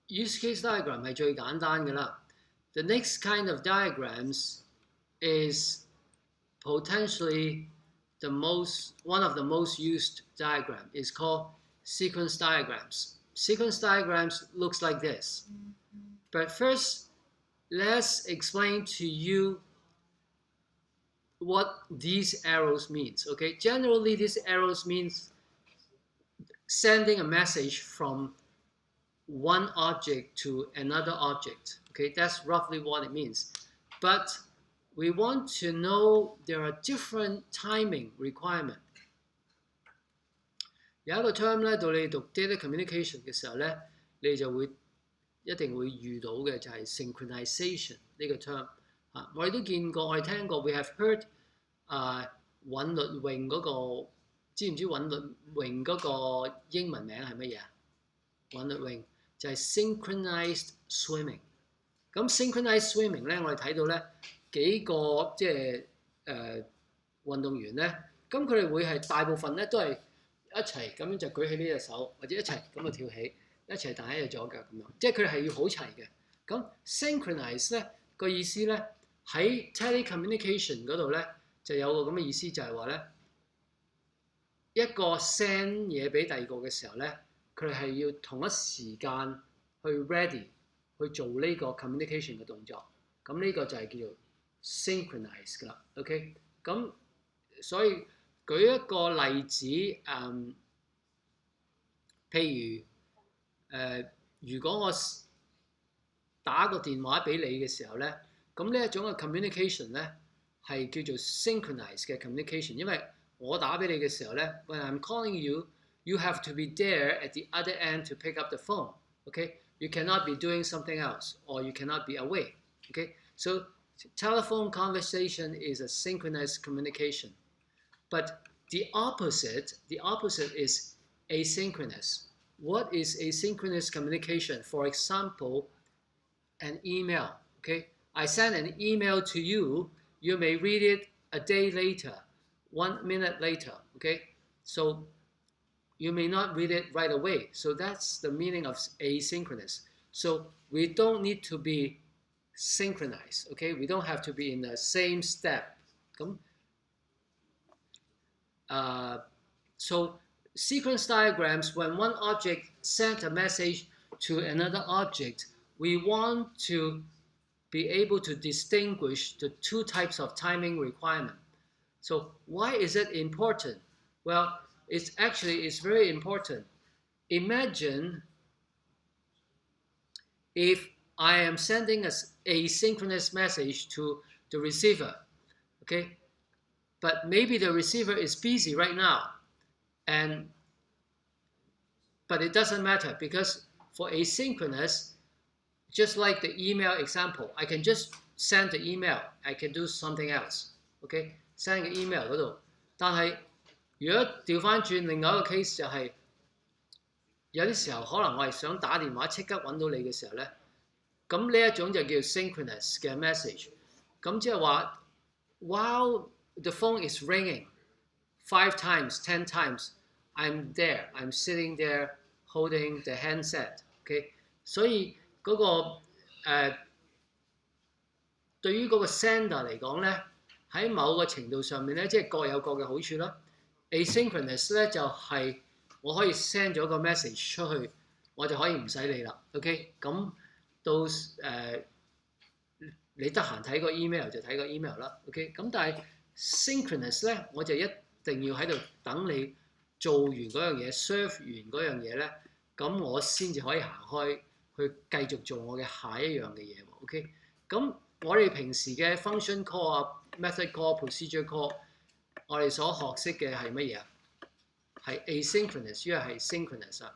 use case diagram 係最簡單嘅啦。The next kind of diagrams is potentially one of the most used diagram is called sequence diagrams. Sequence diagrams looks like this. But first, let's explain to you what these arrows means. Okay, generally these arrows means sending a message from one object to another object. Okay, that's roughly what it means. But we want to know there are different timing requirements. 有一個 term 咧，到你讀 data communication 嘅時候咧，你就會一定會遇到嘅就係 synchronization 呢個 term 啊。我哋都見過，我哋聽過 ，we have heard 韻律泳嗰個，知唔知韻律泳嗰個英文名係乜嘢啊？韻律泳就係 synchronized swimming。咁 synchronized swimming 咧，我哋睇到咧幾個即係運動員咧，咁佢哋會係大部分咧都係一齊咁樣就舉起呢隻手，或者一齊咁就跳起，一齊彈喺隻左腳咁樣，即係佢哋係要好齊嘅。咁 synchronize 咧個意思咧喺 telecommunication 嗰度咧就有個咁嘅意思，就係話咧一個 send 嘢俾第二個嘅時候咧，佢哋係要同一時間去 ready 去做呢個 communication 嘅動作。咁呢個就係叫做 synchronize 㗎啦。OK， 咁所以舉一個例子，譬如如果我打個電話俾你嘅時候咧，咁呢一種嘅 communication 咧係叫做 synchronized 嘅 communication， 因為我打俾你嘅時候咧 ，when I'm calling you, you have to be there at the other end to pick up the phone. Okay, you cannot be doing something else, or you cannot be away. Okay, so telephone conversation is a synchronous communication. But the opposite is asynchronous. What is asynchronous communication? For example, an email. Okay, I send an email to you. You may read it a day later, 1 minute later. Okay, so you may not read it right away. So that's the meaning of asynchronous. So we don't need to be synchronized. Okay, we don't have to be in the same step. So sequence diagrams, when one object sends a message to another object, we want to be able to distinguish the two types of timing requirement. So why is it important? Well, it's very important. Imagine if I am sending a asynchronous message to the receiver, okay? But maybe the receiver is busy right now, but it doesn't matter because for asynchronous, just like the email example, I can just send the email. I can do something else. Okay, send 個 email 嗰度。但係如果調翻轉另外一個 case 就係、有啲時候可能我係想打電話即刻揾到你嘅時候咧，咁呢一種就叫 synchronous 嘅 message。咁即係話 while the phone is ringing 5 times, 10 times, I'm there. I'm sitting there holding the handset. Okay， 所以嗰、對於嗰個 sender 嚟講咧，喺某個程度上面咧，即係各有各嘅好處啦。asynchronous 咧就係、我可以 send 咗個 message 出去，我就可以唔使理啦。OK， 咁到你得閒睇個 email 就睇個 email 啦。OK， 咁但係 synchronous 咧，我就一定要喺度等你做完嗰樣嘢 serve 完嗰樣嘢咧，咁我先至可以行開去繼續做我嘅下一樣嘅嘢喎。OK， 咁我哋平時嘅 function call 啊、method call、procedure call， 我哋所學識嘅係乜嘢啊？係 asynchronous， 因為係 synchronous 啊。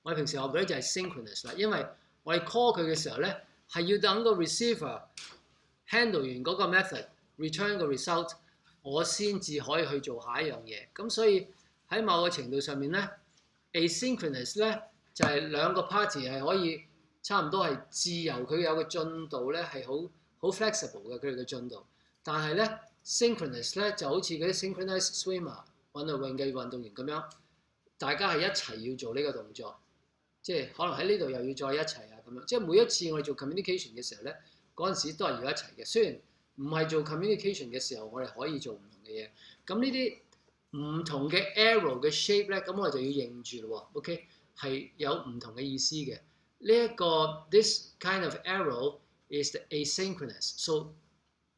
我哋平時學嘅咧就係 synchronous 啦，因為我哋 call 佢嘅時候咧，係要等個 receiver handle 完嗰個 method，return 個 result， 我先至可以去做下一樣嘢。咁所以喺某個程度上面咧 ，asynchronous 咧就係、兩個 party 係可以差唔多係自由，佢有個進度咧係好 flexible 嘅佢哋嘅進度。但係咧 synchronous 咧就好似嗰啲 synchronized swimmer 運動嘅運動員咁樣，大家係一齊要做呢個動作。即係可能喺呢度又要再一齊啊咁樣。即係每一次我哋做 communication 嘅時候咧，嗰陣時都係要一齊嘅。雖然唔係做 communication 嘅時候，我哋可以做唔同嘅嘢。咁呢啲唔同嘅 arrow 嘅 shape 咧，咁我哋就要認住咯喎。OK， 係有唔同嘅意思嘅。呢一個 this kind of arrow is the asynchronous, so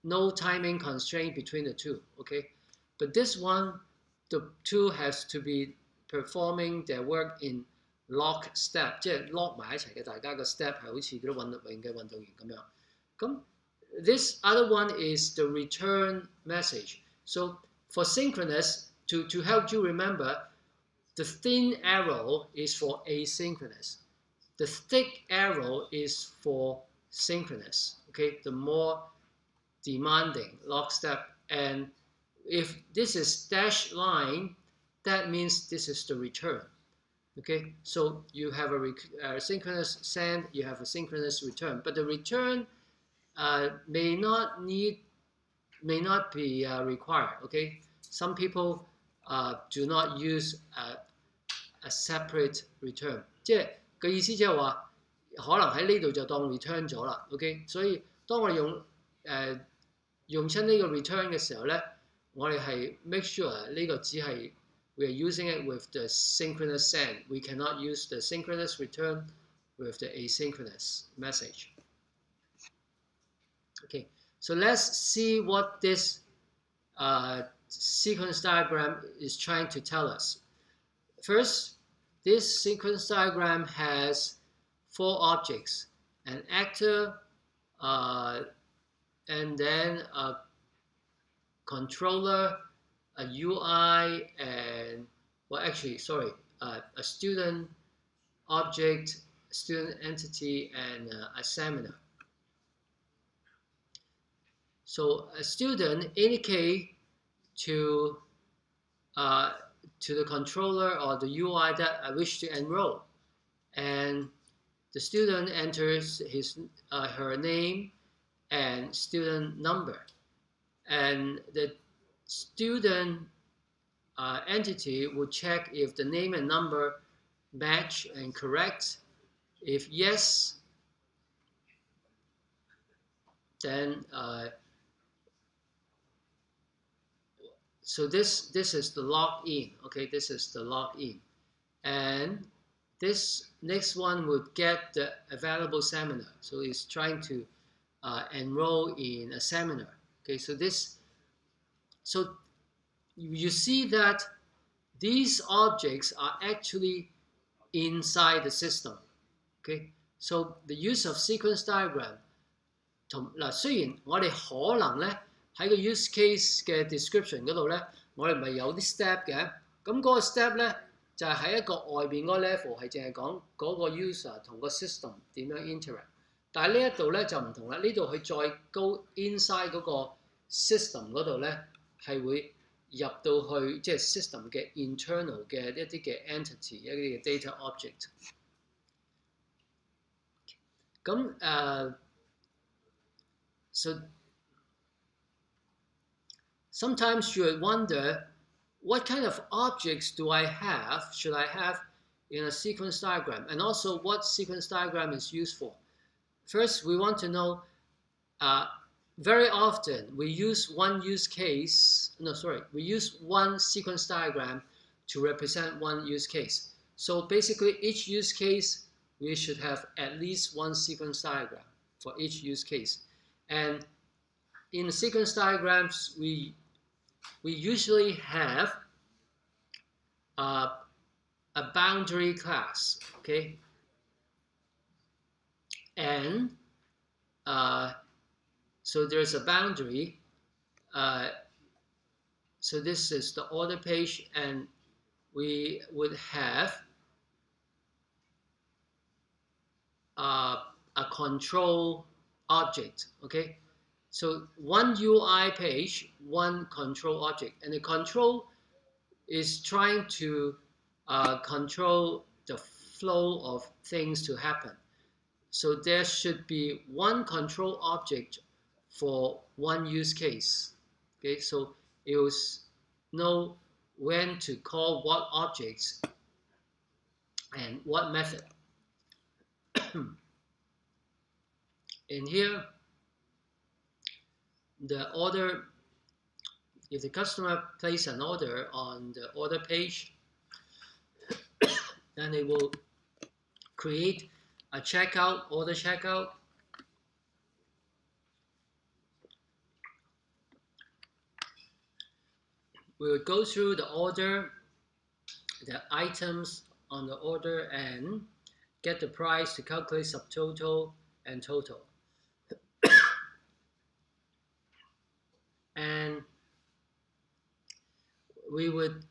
no timing constraint between the two. Okay, but this one, the two has to be performing their work in lock step， 即係 lock 埋一齊嘅，大家個 step 係好似嗰啲運動泳嘅運動員咁樣。咁 this other one is the return message. So for synchronous, to help you remember, the thin arrow is for asynchronous. The thick arrow is for synchronous. Okay, the more demanding lockstep. And if this is dashed line, that means this is the return. Okay, so you have a synchronous send, you have a synchronous return, but the return may not be required. Okay, some people do not use a separate return， 即係嘅意思即係話可能喺呢度就當 return 咗啦。OK， 所以當我哋用親呢個 return 嘅時候咧，我哋係 make sure 呢個只係 we are using it with the synchronous send. We cannot use the synchronous return with the asynchronous message. Okay, so let's see what this sequence diagram is trying to tell us. First, this sequence diagram has 4 objects: an actor, and then a controller, a UI, and a student object, student entity, and a seminar. So a student indicate to the controller or the UI that I wish to enroll, and the student enters her name and student number, and the student entity will check if the name and number match and correct. If yes, then so this is the login. Okay, this is the login, and this next one would get the available seminar. So it's trying to enroll in a seminar. Okay, so you see that these objects are actually inside the system. Okay, so the use of sequence diagram 雖然我哋可能咧喺個 use case 嘅 description 嗰度咧，我哋咪有啲 step 嘅，咁嗰個 step 咧就係喺一個外邊嗰個 level 係淨係講嗰個 user 同個 system 點樣 interact， 但係呢一度咧就唔同啦，呢度佢再高 inside 嗰個 system 嗰度咧係會入到去即係 system 嘅 internal 嘅一啲嘅 entity， 一啲嘅 data object。咁So sometimes you would wonder, what kind of objects should I have in a sequence diagram, and also what sequence diagram is used for. First, we want to know, very often we use one sequence diagram to represent one use case. So basically each use case, we should have at least one sequence diagram for each use case. And in sequence diagrams, we usually have a boundary class, okay? And so there's a boundary. So this is the order page, and we would have a control object. Okay, so one UI page, one control object, and the control is trying to control the flow of things to happen. So there should be one control object for one use case. Okay, so it will know when to call what objects and what method. In here, the order, if the customer places an order on the order page, then it will create a checkout, order checkout. We will go through the order, the items on the order, and get the price to calculate subtotal and total. And we would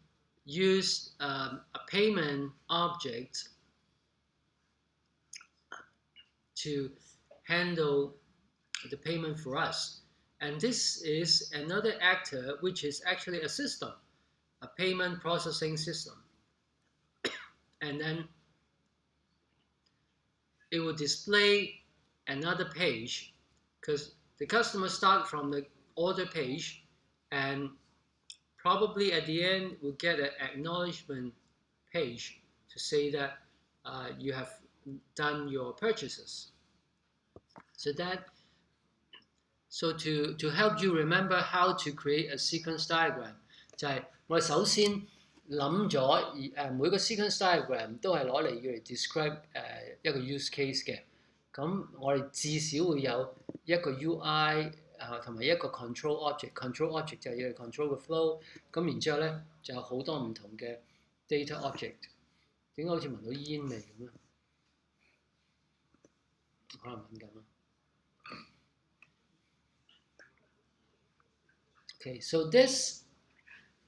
use a payment object to handle the payment for us. And this is another actor, which is actually a system, a payment processing system. And then it will display another page, because the customer starts from the order page, and probably at the end we'll get an acknowledgement page to say that you have done your purchases. So to help you remember how to create a sequence diagram， 就係我哋首先諗咗每個 sequence diagram 都係攞嚟要嚟 describe 一個 use case 嘅。咁我哋至少會有一個 UI 同埋一個 control object。control object 就係要嚟 control 個 flow。咁然之後咧就有好多唔同嘅 data object。點解好似聞到煙味咁啊？可能敏感啊。Okay, so this,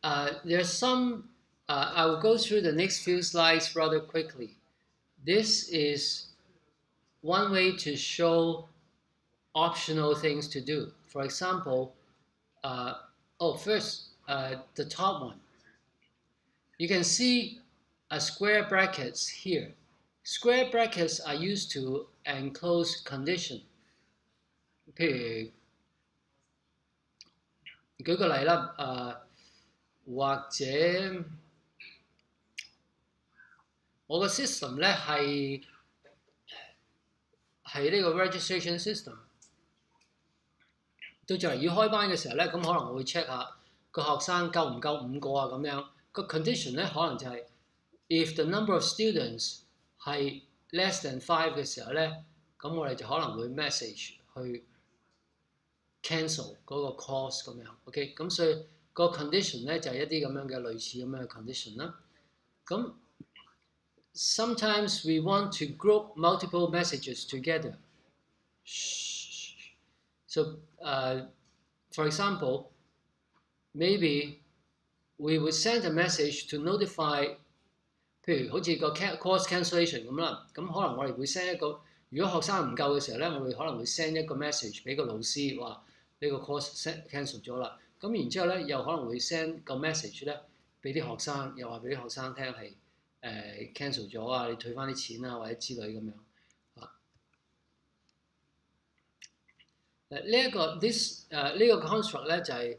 there's some, I will go through the next few slides rather quickly. This is one way to show optional things to do. For example, first, the top one. You can see a square brackets here. Square brackets are used to enclose condition. 譬如舉個例啦，或者我個 system 咧係呢個 registration system， 到就嚟要開班嘅時候咧，咁可能我會 check 下個學生夠唔夠5個啊咁樣。個 condition 咧可能就係 if the number of students 係 less than 5嘅時候咧，咁我哋就可能會 message 去cancel 嗰個 course 咁樣 ，OK， 咁所以個 condition 咧就係一啲咁樣嘅類似咁樣嘅 condition 啦。咁 sometimes we want to group multiple messages together. So, for example, maybe we would send a message to notify， 譬如好似個 course cancellation 咁啦，咁可能我哋會 send 一個，如果學生唔夠嘅時候咧，我哋可能會 send 一個 message 俾個老師話呢個 course cancel 咗啦。咁然之後咧，又可能會 send 個 message 咧俾啲學生，又話俾啲學生聽係cancel 咗啊，你退翻啲錢啊或者之類咁樣啊。呢個 construct 咧就係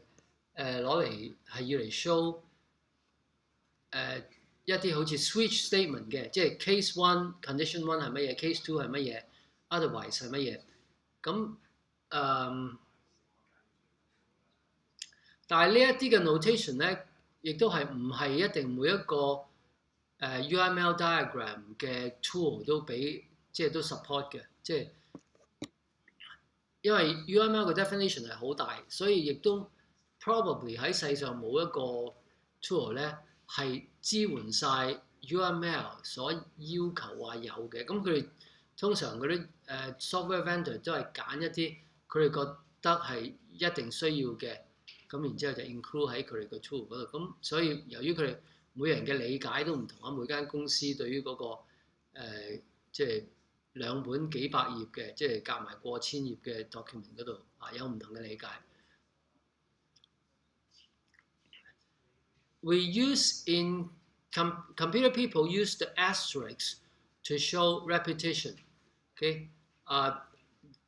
攞嚟係要嚟 show 一啲好似 switch statement 嘅，即係 case one condition one 係乜嘢 ，case two 係乜嘢 ，otherwise 係乜嘢。咁但係呢一啲嘅 notation 咧，亦都係唔係一定每一個UML diagram 嘅 tool 都俾即係都 support 嘅，即係因為 UML 嘅 definition 係好大，所以亦都 probably 喺世上冇一個 tool 咧係支援晒 UML 所要求話有嘅。咁佢哋通常嗰啲software vendor 都係揀一啲佢哋覺得係一定需要嘅。咁然之後就 include 喺佢哋個 tool 嗰度，咁所以由於佢哋每人嘅理解都唔同啊，每間公司對於嗰個即係2本幾百頁嘅，即係夾埋過千頁嘅 document 嗰度有唔同嘅理解。We use in computer people use the asterisk to show repetition. Okay,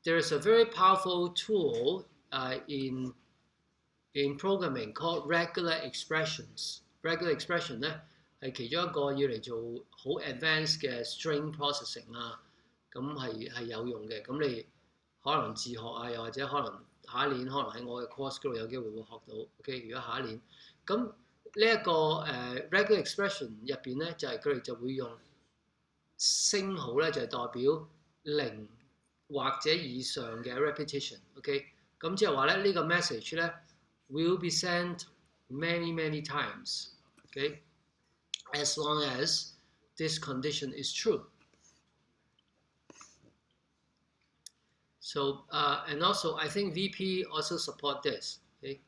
there is a very powerful tool in programming called regular expressions. Regular expression 咧係其中一個要嚟做好 advanced 嘅 string processing 啊，咁係有用嘅。咁你可能自學啊，又或者可能下一年可能喺我嘅 course 嗰度有機會會學到。OK，如果下一年咁呢一個regular expression 入邊咧，就係佢哋就會用星號咧，就係代表0或者以上嘅 repetition。OK，咁即係話咧呢個 message 咧 will be sent many times。OK，as long as this condition is true. So and also I think VP also support this. Okay.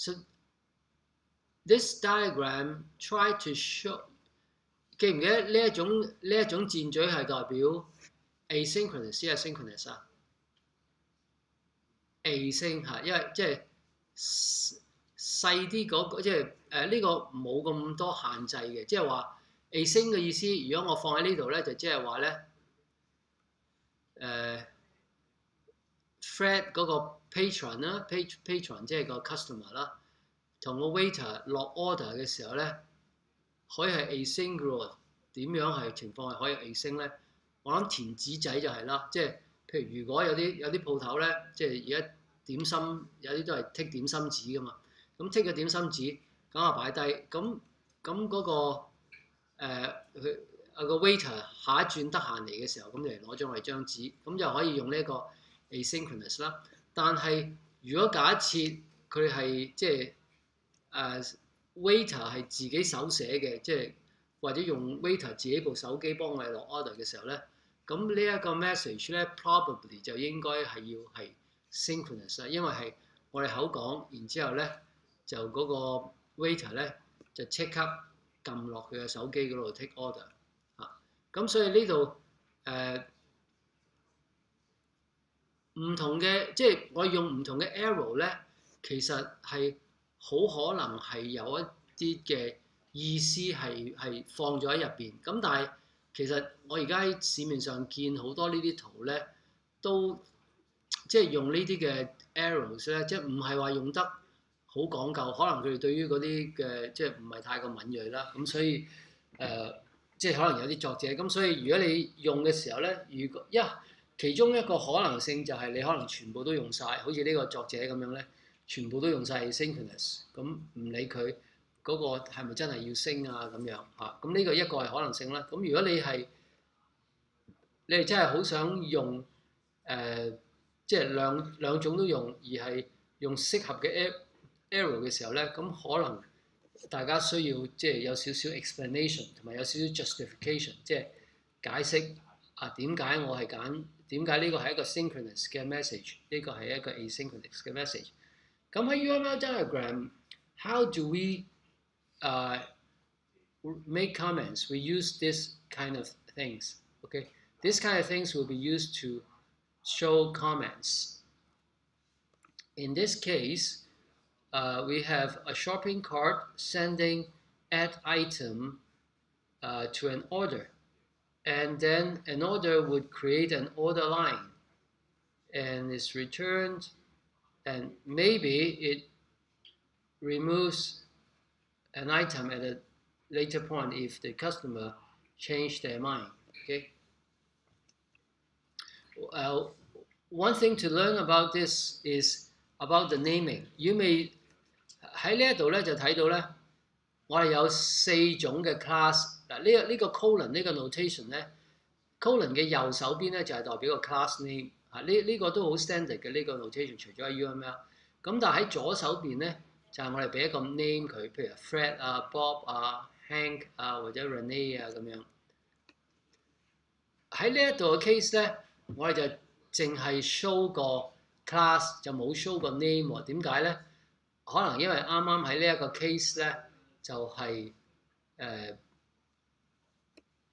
So this diagram try to show 記唔記得呢一種箭嘴係代表 asynchronous 定係 synchronous 啊 ？async 嚇，因為即係細啲嗰個，即係呢個冇咁多限制嘅，即係話 async 嘅意思，如果我放喺呢度咧，就即係話咧Fred 嗰個 patron 啦 ，patron 即係個 customer 啦，同個 waiter 落 order 嘅時候咧，可以係 async 嘅喎。點樣係情況係可以 async 咧？我諗填紙仔就係啦，即係譬如如果有啲鋪頭咧，即係而家點心有啲都係剔點心紙噶嘛，咁剔咗點心紙，咁啊擺低，咁嗰個佢個 waiter 下一轉得閒嚟嘅時候，咁就嚟攞咗我哋張紙，咁就可以用呢一個 asynchronous 啦。但係如果假設佢係即係waiter 係自己手寫嘅，即係或者用 waiter 自己部手機幫我哋落 order 嘅時候咧，咁呢一個 message 咧 probably 就應該係要係 synchronous 啦，因為係我哋口講，然之後咧就嗰個 waiter 咧就即刻撳落佢嘅手機嗰度 take order 啊，咁所以呢度唔同嘅，即係我用唔同嘅 arrow 咧，其實係好可能係有一啲嘅意思係放咗喺入邊，咁但係其實我而家喺市面上見好多呢啲圖咧，都即係用呢啲嘅 arrows 咧，即係唔係話用得好講究，可能佢哋對於嗰啲嘅即係唔係太過敏鋭啦，咁所以即係可能有啲作者，咁所以如果你用嘅時候咧，如果其中一個可能性就係你可能全部都用晒，好似呢個作者咁樣咧，全部都用晒 synchronous， 咁唔理佢嗰個係咪真係要升啊咁樣嚇，咁呢個一個係可能性啦。咁如果你係真係好想用即係兩種都用，而係用適合嘅 arrow 嘅時候咧，咁可能大家需要即係有少少 explanation 同埋有少少 justification， 即係解釋啊點解我係揀。點解呢個係一個 synchronous 嘅 message？ 呢個係一個 asynchronous 嘅 message。咁喺 UML diagram，how do we make comments? We use this kind of things. Okay, this kind of things will be used to show comments. In this case, we have a shopping cart sending add item to an order. And then an order would create an order line and is returned, and maybe it removes an item at a later point if the customer changed their mind. Okay. One thing to learn about this is about the naming. You may 喺呢一度咧就睇到咧，我哋有4種嘅 class。嗱呢個 colon 呢個 notation 咧 ，colon 嘅右手邊咧就係代表個 class name 嚇，呢個都好 standard 嘅呢個 notation， 除咗喺 UML。咁但係喺左手邊咧就係我哋俾一個 name 佢，譬如 Fred 啊、Bob 啊、Hank 啊或者 Renee 啊咁樣。喺呢一度嘅 case 咧，我哋就淨係 show 個 class 就冇 show 個 name 喎。點解咧？可能因為啱啱喺呢一個 case 咧就係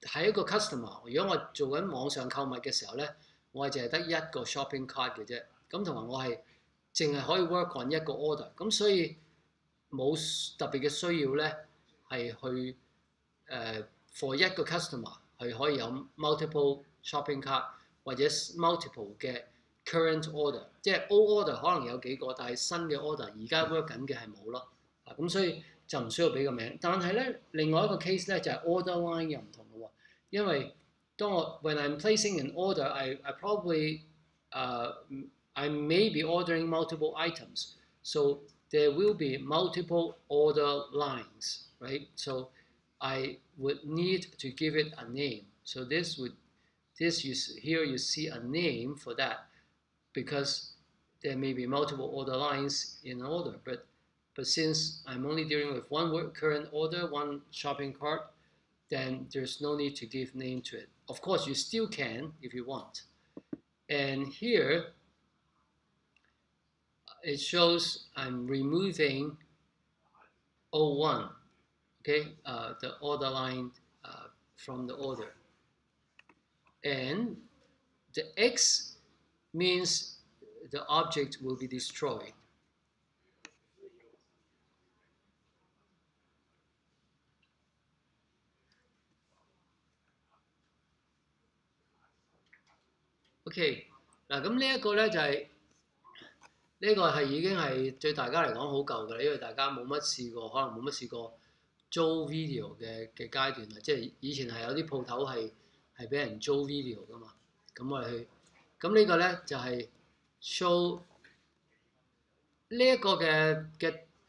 係一個 customer。如果我做緊網上購物嘅時候咧，我係淨係得一個 shopping cart 嘅啫。咁同埋我係淨係可以 work on 一個 order。咁所以冇特別嘅需要咧，係去for 一個 customer 係可以有 multiple shopping cart 或者 multiple 嘅 current order，即係 old order 可能有幾個，但係新嘅 order 而家 work 緊嘅係冇咯。咁所以就唔需要俾個名。但係咧，另外一個 case 咧就係 order line 又唔同嘅喎，因為當我 when I'm placing an order, I probably I may be ordering multiple items, so there will be multiple order lines, right? So I would need to give it a name. So here you see a name for that because there may be multiple order lines in order, but since I'm only dealing with one current order, one shopping cart, then there's no need to give name to it. Of course, you still can if you want. And here, it shows I'm removing O1, okay, the order line from the order. And the X means the object will be destroyed. OK， 嗱咁呢一個咧就係、呢個係已經係對大家嚟講好舊㗎啦，因為大家冇乜試過，可能冇乜試過租 video 嘅階段啦。即係以前係有啲鋪頭係俾人租 video 㗎嘛。咁我哋去，咁呢個咧就係 show 呢一個嘅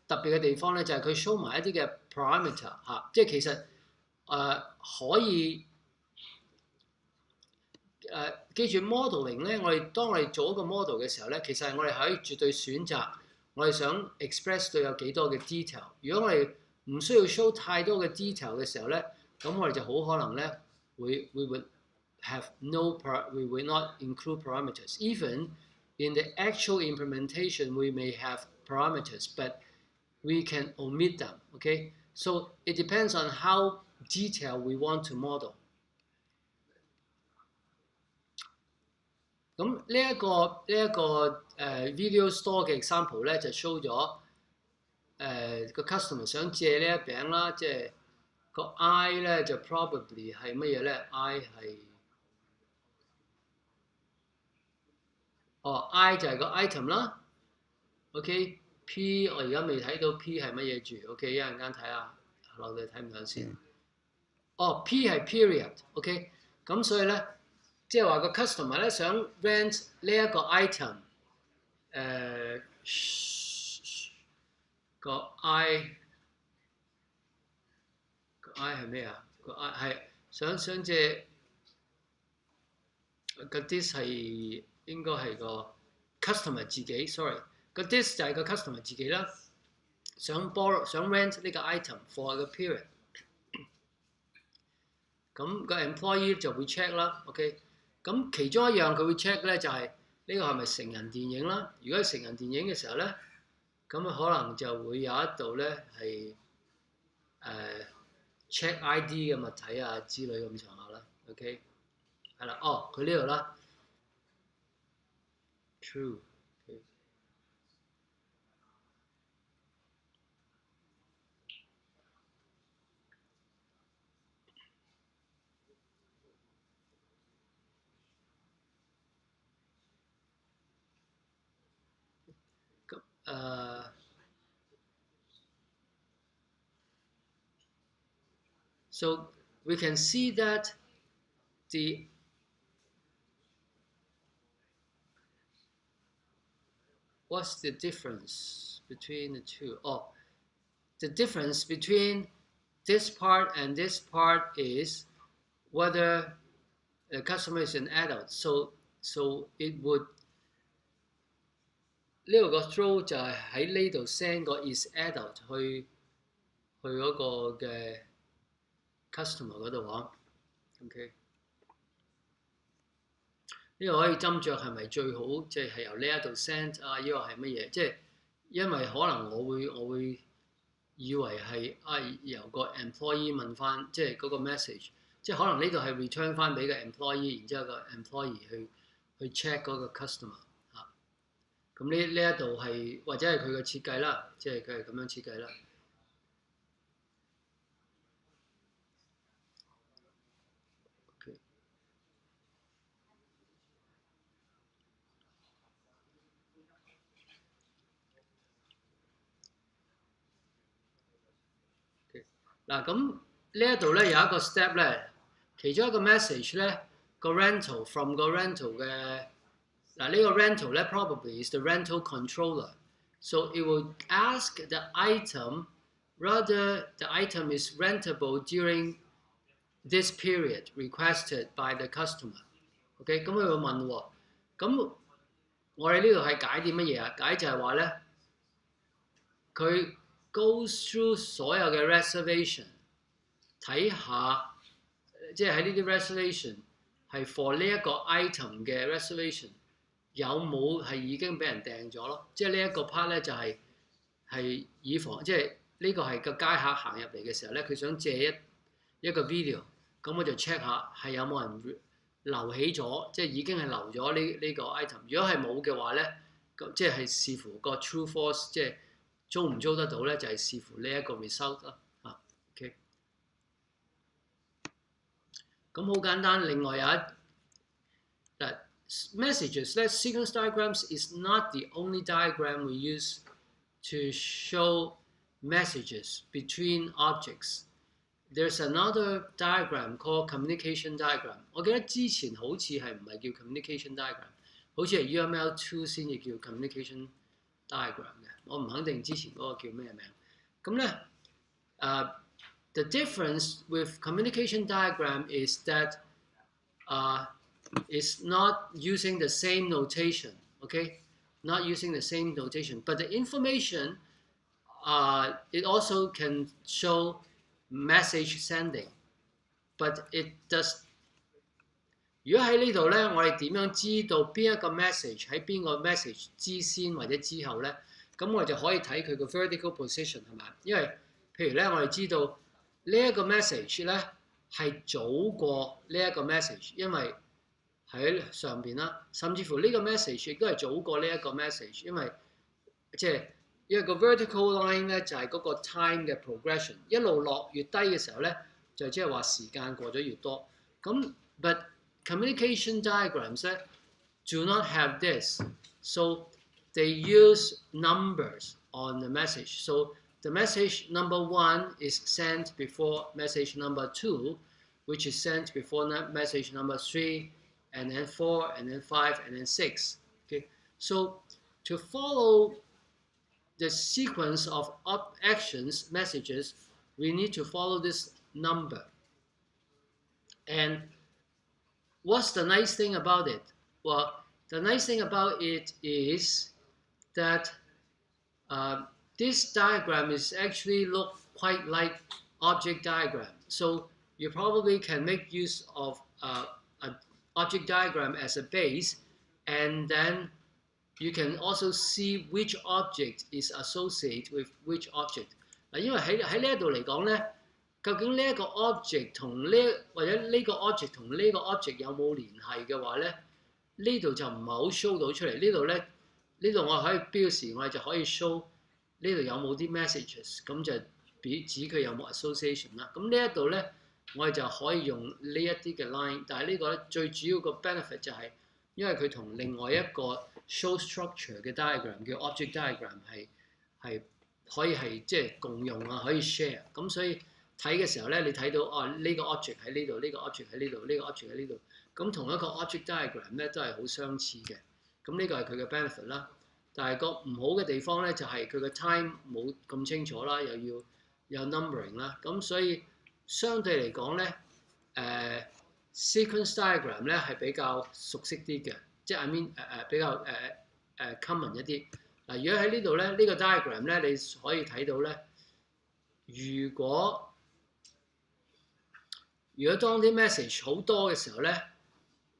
特別嘅地方咧，就係佢 show 埋一啲嘅 parameter 嚇，即係其實可以。記住 modeling 咧，當我哋做一個 model 嘅時候咧，其實我哋可以絕對選擇我哋想 express 到有幾多嘅 detail。如果我哋唔需要 show 太多嘅 detail 嘅時候咧，咁我哋就好可能咧we would have we will not include parameters. Even in the actual implementation, we may have parameters, but we can omit them. Okay, so it depends on how detailed we want to model. 咁呢一個video store 嘅 example 咧，就 show 咗個 customer 想借呢一餅啦，即係個 I 咧就 probably 係乜嘢咧 ？I 係I 就係個 item 啦。OK，P 我而家未睇到 P 係乜嘢住。OK， 一陣間睇下，我哋睇唔睇先。P 係 period。OK， 咁所以咧。即係話個 customer 咧想 rent 呢一個 item，個 I 係咩啊？個 I 係想借個 this 係應該係個 customer 自己 ，sorry， 個 this 就係個 customer 自己啦，想 rent 呢個 item for 個 period， 咁個 employee 就會 check 啦 ，OK。咁其中一樣佢會 check 咧就係呢個係咪成人電影啦？如果係成人電影嘅時候咧，咁可能就會有一度咧係check ID 嘅物體啊之類咁上下啦。OK， 係啦，佢呢度啦 ，true。So we can see that what's the difference between the two? The difference between this part and this part is whether the customer is an adult. So it would 呢度個 throw 就係喺呢度 send 個 is adult 去嗰個嘅 customer 嗰度喎。OK， 呢個可以斟酌係咪最好，即係由呢一度 send 啊？呢個係乜嘢？即係因為可能我會以為係由個 employee 問翻，即係嗰個 message， 即係可能呢度係 return 翻俾個 employee， 然之後個 employee 去 check 嗰個 customer。咁呢一度係或者係佢嘅設計啦，即係佢係咁樣設計啦。嗱，咁呢一度咧有一個 step 咧，其中一個 message 咧個 rental from 個 rental 嘅嗱呢個 rental 咧 probably is the rental controller， so it will ask the item whether the item is rentable during this period requested by the customer。OK， 咁佢會問喎，咁我哋呢度係解啲乜嘢啊？解就係話咧，佢 go through 所有嘅 reservation， 睇下即係喺呢啲 reservation 係 for 呢一個 item 嘅 reservation 有冇係已經俾人訂咗咯？即係呢一個 part 咧就係以防即係呢個係個街客行入嚟嘅時候咧，佢想借一個 video， 咁我就 check 下係有冇人留起咗，即係已經係留咗呢個 item。如果係冇嘅話咧，咁即係視乎個 true false， 即係租唔租得到咧，就係視乎呢一個 result 啦。嚇 ，OK。咁好簡單，另外有一嗱 messages 咧 sequence diagrams is not the only diagram we use to show messages between objects. There's another diagram called communication diagram。我記得之前好似係唔係叫 communication diagram， 好似係 UML2 先至叫 communication diagram 嘅。我唔肯定之前嗰個叫咩名。咁咧，the difference with communication diagram is that it's not using the same notation, okay? Not using the same notation, but the information it also can show message sending, but it does。如果喺呢度咧，我哋點樣知道邊一個 message 喺邊個 message 之先或者之後咧？咁我哋就可以睇佢個 vertical position 係咪？因為譬如咧，我哋知道呢一個 message 咧係早過呢一個 message， 因為喺上邊啦，甚至乎呢個 message 亦都係早過呢一個 message， 因為即係。因為個 vertical line 咧就係嗰個 time 嘅 progression， 一路落越低嘅時候咧，就即係話時間過咗越多。咁 but communication diagrams 咧 do not have this， so they use numbers on the message. So the message number 1 is sent before message number 2, which is sent before message number 3, and then 4, and then 5, and then 6. Okay, so to follow the sequence of actions, messages, we need to follow this number. And what's the nice thing about it? Well, the nice thing about it is that this diagram is actually look quite like object diagram. So you probably can make use of an object diagram as a base, and then you can also see which object is associated with which object。嗱，因為喺呢一度嚟講咧，究竟呢一個 object 同呢或者呢個 object 同呢個 object 有冇聯繫嘅話咧，呢度就唔係好 show 到出嚟。呢度咧，呢度我可以標示，我哋就可以 show 呢度有冇啲 messages， 咁就指佢有冇 association 啦。咁呢一度咧，我哋就可以用呢一啲嘅 line， 但係呢個咧最主要個 benefit 就係因為佢同另外一個show structure 嘅 diagram 叫 object diagram 係可以係即係共用啊，可以 share。咁所以睇嘅時候咧，你睇到呢個 object 喺呢度，呢個 object 喺呢度，呢個 object 喺呢度，咁同一個 object diagram 咧都係好相似嘅。咁呢個係佢嘅 benefit 啦。但係個唔好嘅地方咧就係佢嘅 time 冇咁清楚啦，又要有 numbering 啦。咁所以相對嚟講咧，sequence diagram 咧係比較熟悉啲嘅。即係 I mean 比較common 一啲。嗱，如果喺呢度咧，呢個 diagram 咧，你可以睇到咧，如果當啲 message 好多嘅時候咧，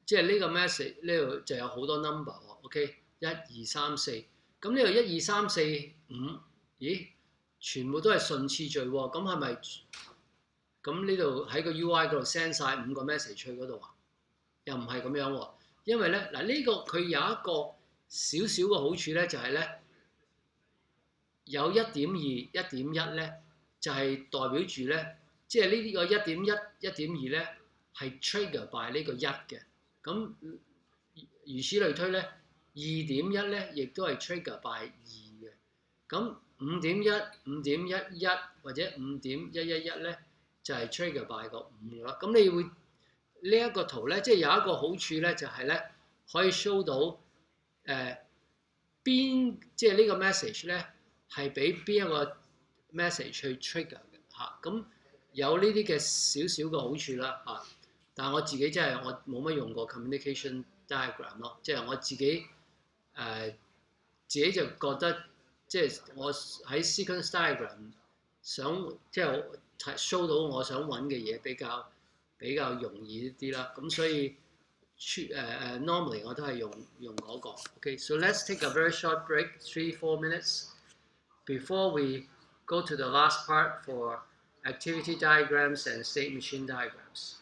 即係呢個 message 呢度就有好多 number 喎。OK， 1、2、3、4，咁呢度1、2、3、4、5，咦，全部都係順次序喎。咁係咪？咁呢度喺個 UI 嗰度 send 晒5個 message 去嗰度啊？又唔係咁樣喎。因為咧，嗱呢個佢有一個少少嘅好處咧，就係咧有1.2、1.1咧，就係代表住咧，即係呢個1.1、1.2咧係 trigger by 呢個1嘅。咁如此類推咧，2.1咧亦都係 trigger by 2嘅。咁5.1、5.11或者5.111咧，就係 trigger by 個5啦。咁你會呢一個圖咧，即係有一個好處咧，就係咧可以 show 到即係呢個 message 咧係俾邊一個 message 去 trigger 嘅嚇。咁有呢啲嘅少少嘅好處啦嚇。但係我自己真係我冇乜用過 communication diagram 咯，即係我自己自己就覺得即係我喺 sequence diagram 想即係 show 到我想揾嘅嘢比較容易啲啦。咁所以normally 我都係用嗰個。Okay, so let's take a very short break, 3-4 minutes, before we go to the last part for activity diagrams and state machine diagrams.